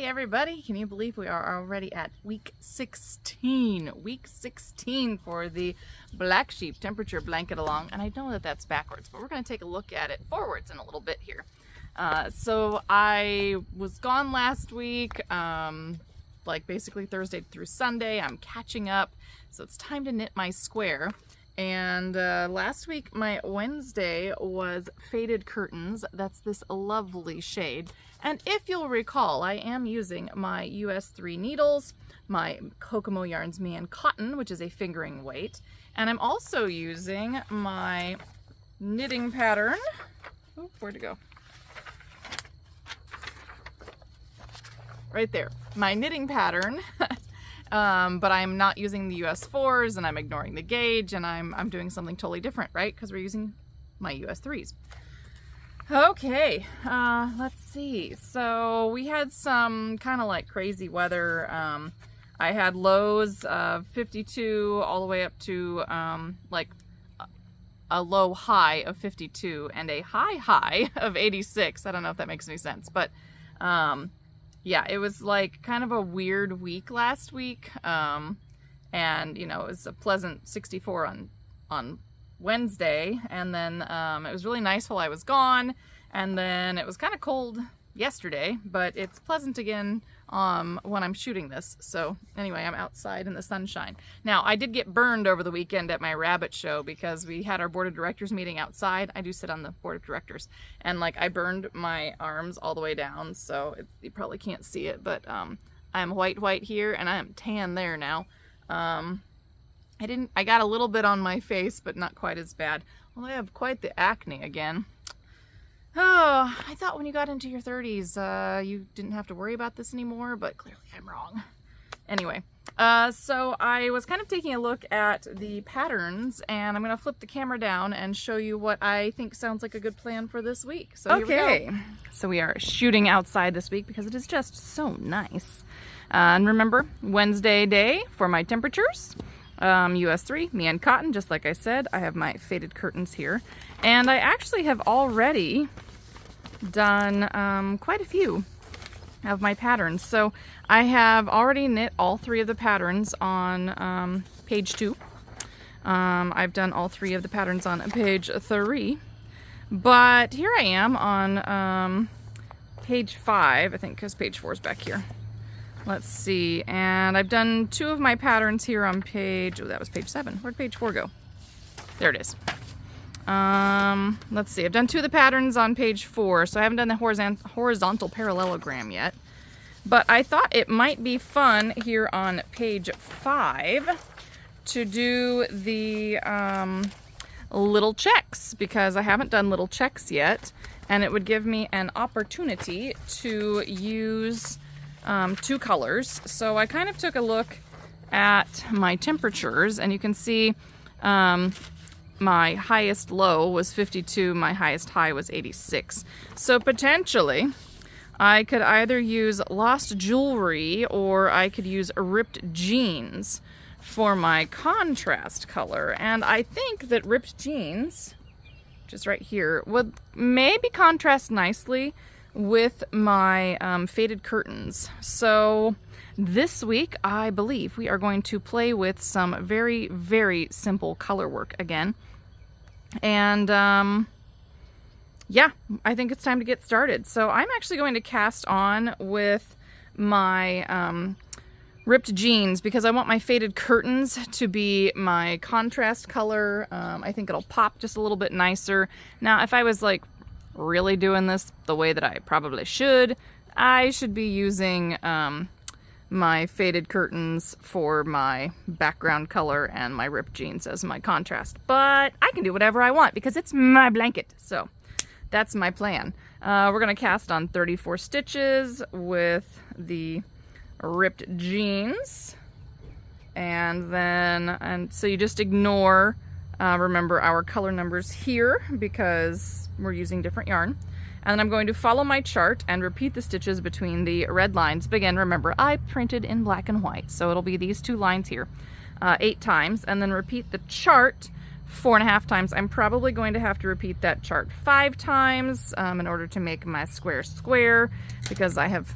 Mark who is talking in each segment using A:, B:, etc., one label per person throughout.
A: everybody, can you believe we are already at week 16? Week 16 for the Black Sheep temperature blanket along, and I know that that's backwards, but we're going to take a look at it forwards in a little bit here. So I was gone last week, like basically Thursday through Sunday. I'm catching up, so it's time to knit my square. And last week my Wednesday was Faded Curtains. That's this lovely shade. And if you'll recall, I am using my US3 needles, my Kokomo Yarns Me and Cotton, which is a fingering weight. And I'm also using my knitting pattern. Oh, where'd it go? Right there. My knitting pattern. But I'm not using the US4s, and I'm ignoring the gauge, and I'm doing something totally different, right? Because we're using my US3s. Okay, let's see. So we had some kind of like crazy weather. I had lows of 52 all the way up to like a low high of 52 and a high of 86. I don't know if that makes any sense, but yeah, it was like kind of a weird week last week. And you know, it was a pleasant 64 on Wednesday, and then it was really nice while I was gone, and then it was kind of cold yesterday, but it's pleasant again when I'm shooting this. So anyway, I'm outside in the sunshine. Now, I did get burned over the weekend at my rabbit show because we had our board of directors meeting outside. I do sit on the board of directors, and like I burned my arms all the way down, so you probably can't see it, but I'm white here and I am tan there now. I got a little bit on my face, but not quite as bad. Well, I have quite the acne again. Oh, I thought when you got into your 30s, you didn't have to worry about this anymore, but clearly I'm wrong. Anyway, so I was kind of taking a look at the patterns, and I'm going to flip the camera down and show you what I think sounds like a good plan for this week. So okay, here we go. So we are shooting outside this week because it is just so nice. And remember, Wednesday day for my temperatures. US3, Me and Cotton, just like I said. I have my Faded Curtains here. And I actually have already done quite a few of my patterns. So I have already knit all 3 of the patterns on page 2. I've done all 3 of the patterns on page 3. But here I am on page 5, I think, because page 4 is back here. Let's see, and I've done 2 of my patterns here on page, oh, that was page 7. Where'd page 4 go? There it is. Let's see, I've done 2 of the patterns on page 4, so I haven't done the horizontal parallelogram yet. But I thought it might be fun here on page 5 to do the little checks, because I haven't done little checks yet, and it would give me an opportunity to use 2 colors. So I kind of took a look at my temperatures, and you can see my highest low was 52, my highest high was 86. So potentially I could either use Lost Jewelry or I could use Ripped Jeans for my contrast color. And I think that Ripped Jeans, just right here, would maybe contrast nicely with my Faded Curtains. So this week, I believe we are going to play with some very, very simple color work again. And yeah, I think it's time to get started. So I'm actually going to cast on with my Ripped Jeans because I want my Faded Curtains to be my contrast color. I think it'll pop just a little bit nicer. Now, if I was like really doing this the way that I probably should, I should be using my Faded Curtains for my background color and my Ripped Jeans as my contrast. But I can do whatever I want because it's my blanket. So that's my plan. We're going to cast on 34 stitches with the Ripped Jeans. And so you just ignore, remember, our color numbers here because we're using different yarn. And then I'm going to follow my chart and repeat the stitches between the red lines. But again, remember, I printed in black and white, so it'll be these 2 lines here 8 times, and then repeat the chart 4.5 times. I'm probably going to have to repeat that chart 5 times in order to make my square square, because I've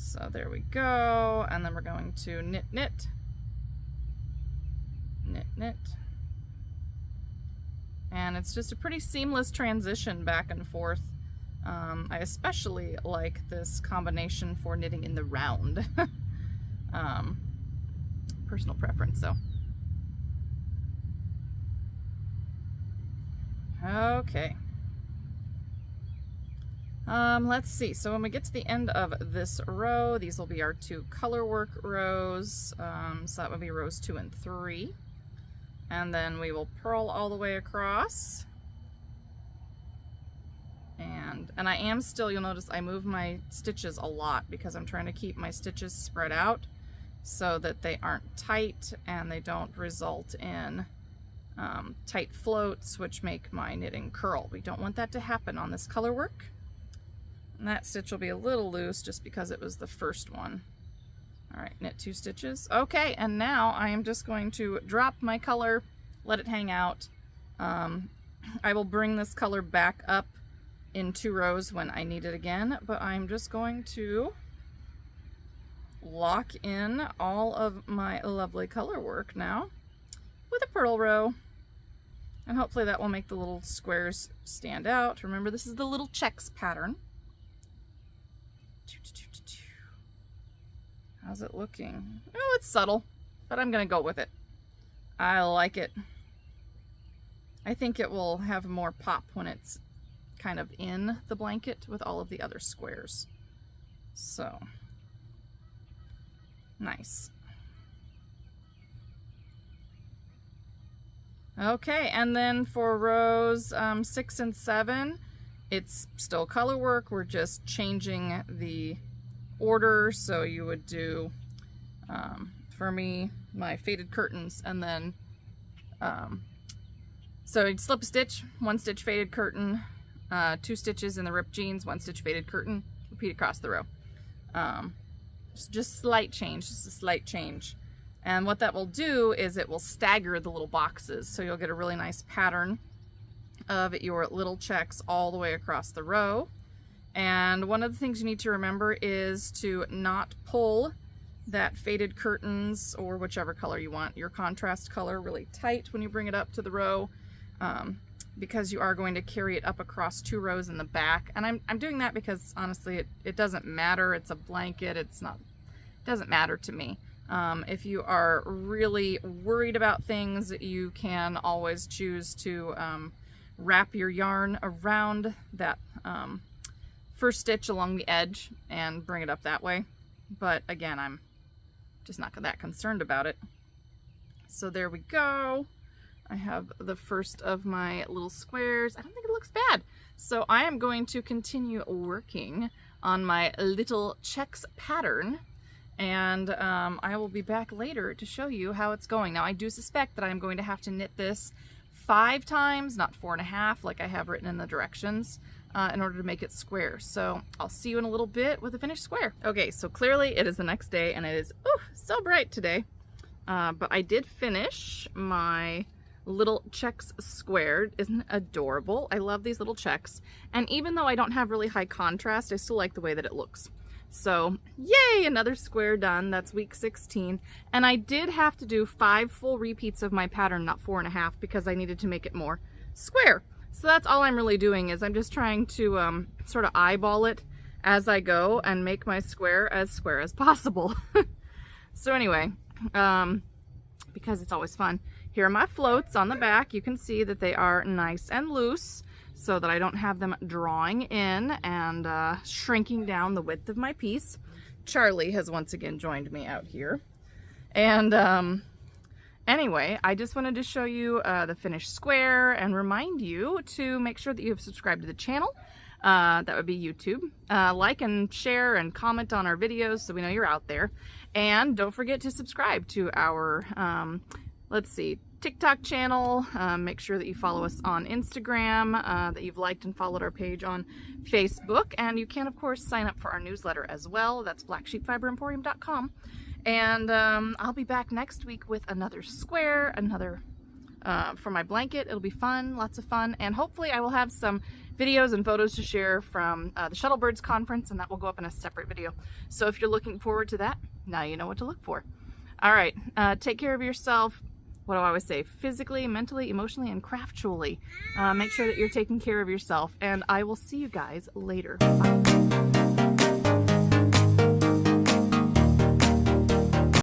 A: So there we go, and then we're going to knit, knit, knit, knit. And it's just a pretty seamless transition back and forth. I especially like this combination for knitting in the round. Personal preference, though. Okay. Let's see. So when we get to the end of this row, these will be our 2 color work rows. So that would be rows 2 and 3. And then we will purl all the way across. And I am still, you'll notice I move my stitches a lot because I'm trying to keep my stitches spread out so that they aren't tight and they don't result in tight floats, which make my knitting curl. We don't want that to happen on this color work. And that stitch will be a little loose just because it was the first one. All right, knit 2 stitches. Okay, and now I am just going to drop my color, let it hang out. I will bring this color back up in 2 rows when I need it again, but I'm just going to lock in all of my lovely color work now with a purl row. And hopefully that will make the little squares stand out. Remember, this is the little checks pattern. How's it looking? Oh, it's subtle, but I'm gonna go with it. I like it. I think it will have more pop when it's kind of in the blanket with all of the other squares. So, nice. Okay, and then for rows 6 and 7, it's still color work. We're just changing the order. So you would do, for me, my faded curtains, and then, so you'd slip a stitch, 1 stitch faded curtain, 2 stitches in the ripped jeans, 1 stitch faded curtain, repeat across the row. Just slight change, just a slight change. And what that will do is it will stagger the little boxes, so you'll get a really nice pattern of your little checks all the way across the row. And one of the things you need to remember is to not pull that faded curtains, or whichever color you want, your contrast color, really tight when you bring it up to the row, because you are going to carry it up across 2 rows in the back. And I'm doing that because honestly it doesn't matter. It's a blanket. It doesn't matter to me. If you are really worried about things, you can always choose to wrap your yarn around that first stitch along the edge and bring it up that way. But again, I'm just not that concerned about it. So there we go. I have the first of my little squares. I don't think it looks bad. So I am going to continue working on my little checks pattern, and I will be back later to show you how it's going. Now I do suspect that I'm going to have to knit this 5 times, not 4.5 like I have written in the directions, in order to make it square. So I'll see you in a little bit with a finished square. Okay, so clearly it is the next day and it is so bright today. But I did finish my little checks squared. Isn't it adorable? I love these little checks. And even though I don't have really high contrast, I still like the way that it looks. So yay, another square done. That's week 16. And I did have to do 5 full repeats of my pattern, not 4.5, because I needed to make it more square. So that's all I'm really doing, is I'm just trying to sort of eyeball it as I go and make my square as possible. So anyway, because it's always fun. Here are my floats on the back. You can see that they are nice and loose so that I don't have them drawing in and shrinking down the width of my piece. Charlie has once again joined me out here. And anyway, I just wanted to show you the finished square and remind you to make sure that you have subscribed to the channel. That would be YouTube. Like and share and comment on our videos so we know you're out there. And don't forget to subscribe to our, let's see, TikTok channel. Make sure that you follow us on Instagram, that you've liked and followed our page on Facebook. And you can, of course, sign up for our newsletter as well. That's blacksheepfiberemporium.com. And I'll be back next week with another square, another for my blanket. It'll be fun, lots of fun, and hopefully I will have some videos and photos to share from the Shuttlebirds conference, and that will go up in a separate video. So if you're looking forward to that, now you know what to look for. All right, take care of yourself. What do I always say? Physically, mentally, emotionally, and craftually. Make sure that you're taking care of yourself, and I will see you guys later. Bye.